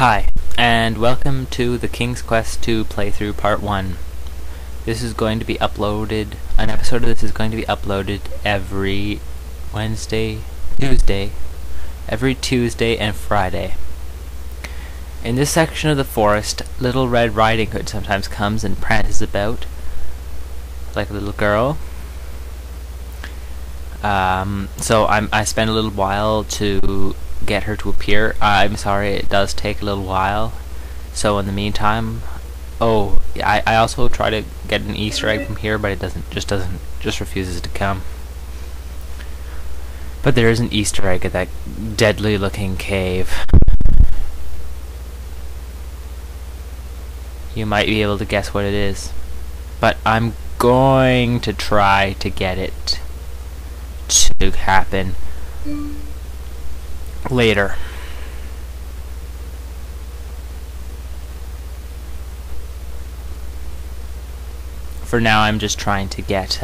Hi, and welcome to the King's Quest II playthrough part 1. This is going to be uploaded, an episode of this is going to be uploaded every every Tuesday and Friday. In this section of the forest, Little Red Riding Hood sometimes comes and prances about like a little girl. So I spend a little while to get her to appear. I'm sorry, it does take a little while. So in the meantime, I also try to get an Easter egg from here, but it just refuses to come. But there is an Easter egg at that deadly looking cave. You might be able to guess what it is, but I'm going to try to get it to happen later. For now, I'm just trying to get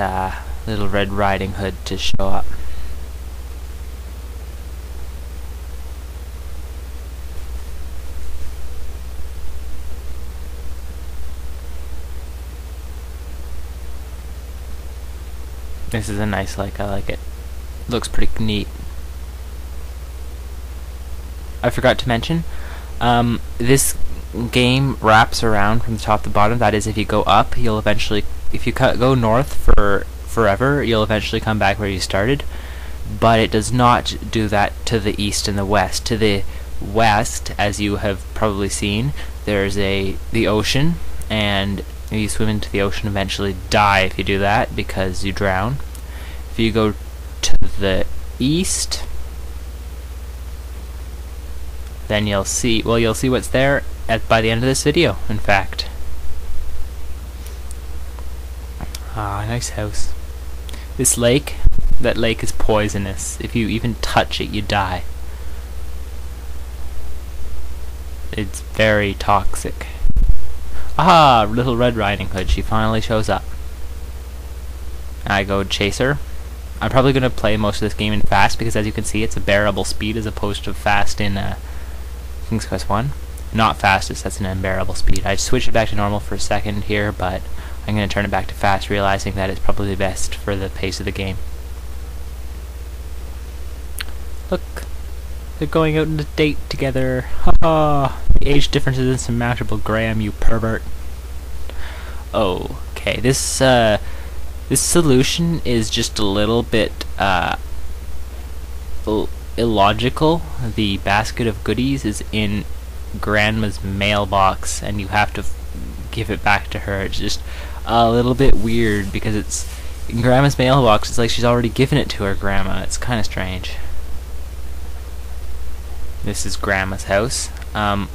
Little Red Riding Hood to show up. This is a nice lake, I like it. Looks pretty neat. I forgot to mention, this game wraps around from the top to bottom. That is, if you go up, you'll eventually, if you go north for forever, you'll eventually come back where you started. But it does not do that to the east and the west. To the west, as you have probably seen, there's the ocean, and if you swim into the ocean, eventually die if you do that because you drown. If you go to the east, then you'll see what's there by the end of this video, in fact. Ah, nice house. This lake, that lake is poisonous. If you even touch it, you die. It's very toxic. Ah, Little Red Riding Hood, she finally shows up. I go chase her. I'm probably going to play most of this game in fast because, as you can see, it's a bearable speed as opposed to fast in King's Quest 1. Not fastest, that's an unbearable speed. I switched it back to normal for a second here, but I'm going to turn it back to fast, realizing that it's probably best for the pace of the game. Look, they're going out on a date together. Ha! The age difference is insurmountable, Graham, you pervert. Okay, this solution is just a little bit illogical. The basket of goodies is in Grandma's mailbox, and you have to give it back to her. It's just a little bit weird because it's in Grandma's mailbox. It's like she's already given it to her grandma. It's kind of strange. This is Grandma's house. A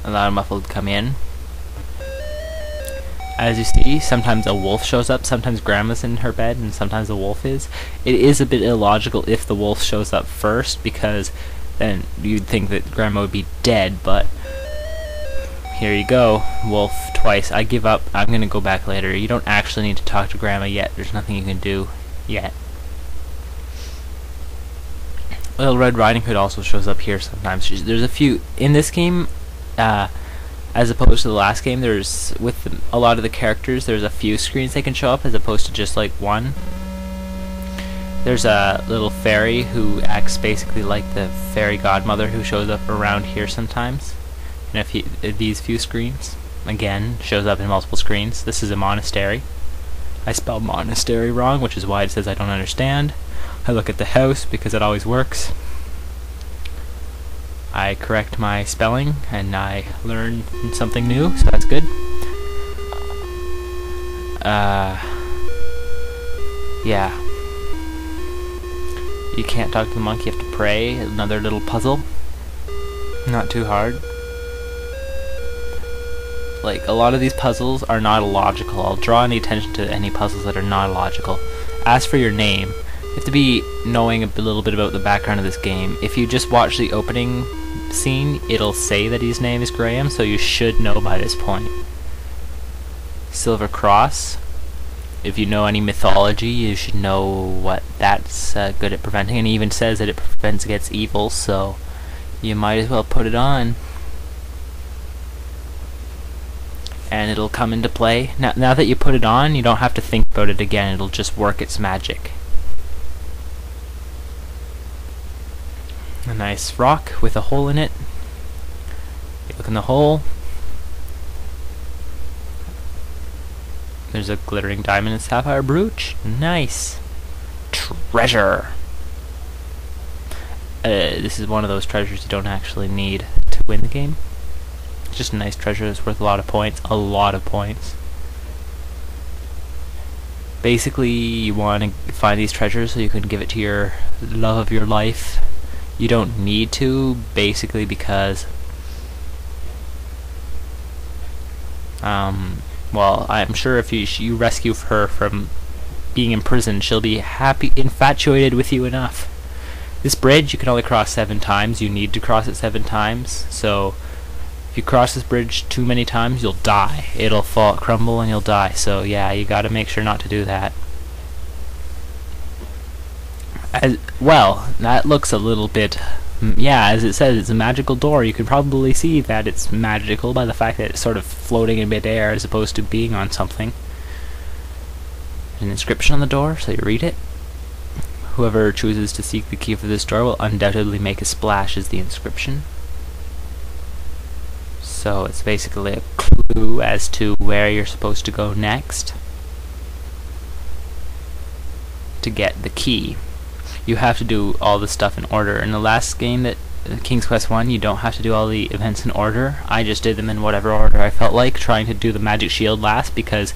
lot of muffled come in. As you see, sometimes a wolf shows up, sometimes Grandma's in her bed, and sometimes a wolf is. It is a bit illogical if the wolf shows up first, because then you'd think that Grandma would be dead, but here you go, wolf twice. I give up, I'm gonna go back later. You don't actually need to talk to Grandma yet, there's nothing you can do yet. Little Red Riding Hood also shows up here sometimes. There's a few, in this game, as opposed to the last game, there's, with a lot of the characters, there's a few screens they can show up as opposed to just like one. There's a little fairy who acts basically like the fairy godmother who shows up around here sometimes. And these few screens, again, shows up in multiple screens. This is a monastery. I spelled monastery wrong, which is why it says I don't understand. I look at the house because it always works. I correct my spelling and I learn something new, so that's good. Yeah. You can't talk to the monkey, you have to pray. Another little puzzle. Not too hard. Like, a lot of these puzzles are not illogical. I'll draw any attention to any puzzles that are not illogical. As for your name, you have to be knowing a little bit about the background of this game. If you just watch the opening scene, it'll say that his name is Graham, so you should know by this point. Silver Cross. If you know any mythology, you should know what that's good at preventing, and it even says that it prevents against evil, so you might as well put it on. And it'll come into play. Now that you put it on, you don't have to think about it again. It'll just work its magic. A nice rock with a hole in it. You look in the hole. There's a glittering diamond and sapphire brooch. Nice. Treasure. This is one of those treasures you don't actually need to win the game. It's just a nice treasure that's worth a lot of points. A lot of points. Basically, you want to find these treasures so you can give it to your love of your life. You don't need to, basically, because well, I'm sure if you rescue her from being imprisoned, she'll be infatuated with you enough. This bridge you can only cross 7 times. You need to cross it 7 times. So if you cross this bridge too many times, you'll die. It'll crumble, and you'll die. So yeah, you got to make sure not to do that. Well, that looks a little bit. Yeah, as it says, it's a magical door. You can probably see that it's magical by the fact that it's sort of floating in midair as opposed to being on something. An inscription on the door, so you read it. Whoever chooses to seek the key for this door will undoubtedly make a splash, is the inscription. So it's basically a clue as to where you're supposed to go next to get the key. You have to do all the stuff in order. In the last game, that King's Quest 1, you don't have to do all the events in order. I just did them in whatever order I felt like, trying to do the magic shield last, because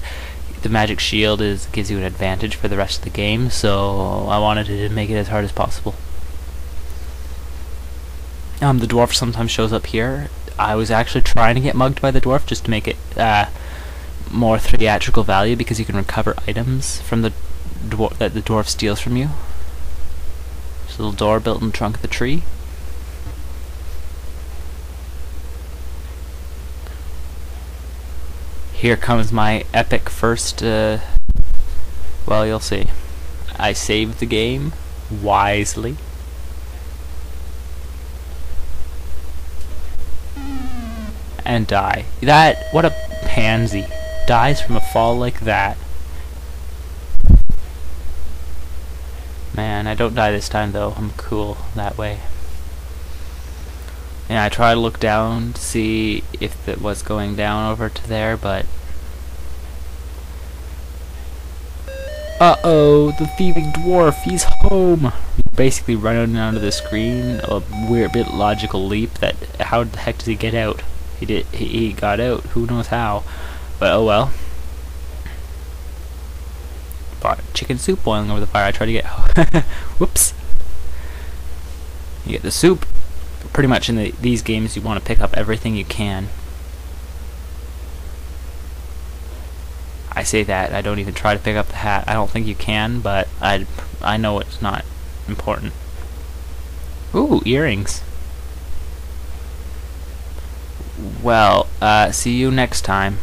the magic shield gives you an advantage for the rest of the game, so I wanted to make it as hard as possible. The dwarf sometimes shows up here. I was actually trying to get mugged by the dwarf just to make it more theatrical value, because you can recover items from the dwarf that the dwarf steals from you. There's a little door built in the trunk of the tree. Here comes my epic first, well, you'll see. I saved the game wisely. And die. What a pansy. Dies from a fall like that. Man, I don't die this time though. I'm cool that way. And I try to look down to see if it was going down over to there, but uh-oh, the thieving dwarf, he's home! You basically run onto the screen, a weird bit logical leap that how the heck does he get out? He got out, who knows how. But oh well. Chicken soup boiling over the fire. I try to get whoops. You get the soup. Pretty much in these games you want to pick up everything you can. I say that, I don't even try to pick up the hat. I don't think you can, but I know it's not important. Ooh, earrings. Well, see you next time.